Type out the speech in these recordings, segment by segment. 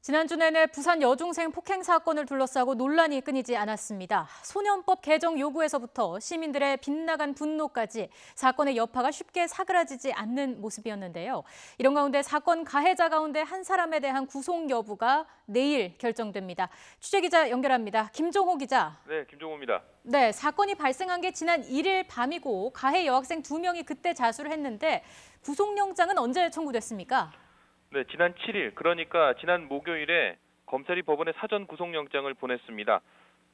지난주 내내 부산 여중생 폭행 사건을 둘러싸고 논란이 끊이지 않았습니다. 소년법 개정 요구에서부터 시민들의 빗나간 분노까지 사건의 여파가 쉽게 사그라지지 않는 모습이었는데요. 이런 가운데 사건 가해자 가운데 한 사람에 대한 구속 여부가 내일 결정됩니다. 취재기자 연결합니다. 김종호 기자. 네, 김종호입니다. 네, 사건이 발생한 게 지난 1일 밤이고 가해 여학생 2명이 그때 자수를 했는데 구속영장은 언제 청구됐습니까? 네, 지난 7일, 그러니까 지난 목요일에 검찰이 법원에 사전 구속영장을 보냈습니다.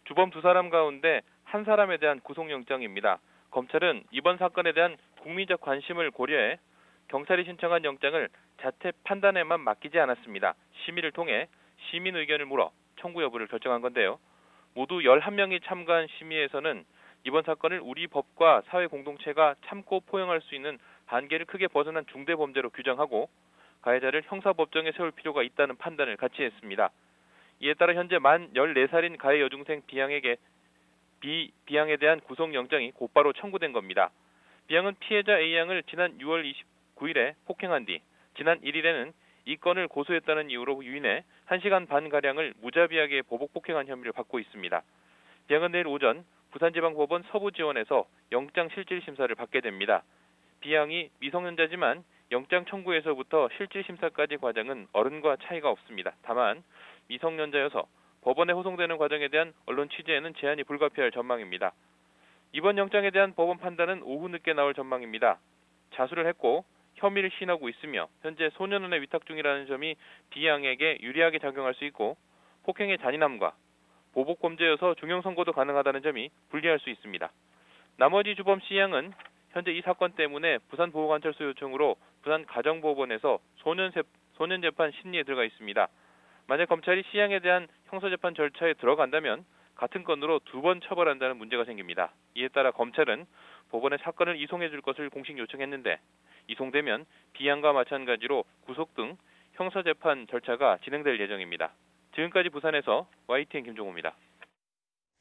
주범 두 사람 가운데 한 사람에 대한 구속영장입니다. 검찰은 이번 사건에 대한 국민적 관심을 고려해 경찰이 신청한 영장을 자체 판단에만 맡기지 않았습니다. 심의를 통해 시민 의견을 물어 청구 여부를 결정한 건데요. 모두 11명이 참가한 심의에서는 이번 사건을 우리 법과 사회 공동체가 참고 포용할 수 있는 한계를 크게 벗어난 중대 범죄로 규정하고 가해자를 형사법정에 세울 필요가 있다는 판단을 같이 했습니다. 이에 따라 현재 만 14살인 가해 여중생 B양에 대한 구속영장이 곧바로 청구된 겁니다. B양은 피해자 A양을 지난 6월 29일에 폭행한 뒤 지난 1일에는 이 건을 고소했다는 이유로 유인해 1시간 반가량을 무자비하게 보복 폭행한 혐의를 받고 있습니다. B양은 내일 오전 부산지방법원 서부지원에서 영장실질심사를 받게 됩니다. B양이 미성년자지만 영장 청구에서부터 실질심사까지 과정은 어른과 차이가 없습니다. 다만 미성년자여서 법원에 호송되는 과정에 대한 언론 취재에는 제한이 불가피할 전망입니다. 이번 영장에 대한 법원 판단은 오후 늦게 나올 전망입니다. 자수를 했고 혐의를 시인하고 있으며 현재 소년원에 위탁 중이라는 점이 B양에게 유리하게 작용할 수 있고 폭행의 잔인함과 보복범죄여서 중형 선고도 가능하다는 점이 불리할 수 있습니다. 나머지 주범 C양은 현재 이 사건 때문에 부산보호관찰소 요청으로 부산가정법원에서 소년재판 심리에 들어가 있습니다. 만약 검찰이 C양에 대한 형사재판 절차에 들어간다면 같은 건으로 2번 처벌한다는 문제가 생깁니다. 이에 따라 검찰은 법원에 사건을 이송해 줄 것을 공식 요청했는데 이송되면 B양과 마찬가지로 구속 등 형사재판 절차가 진행될 예정입니다. 지금까지 부산에서 YTN 김종호입니다.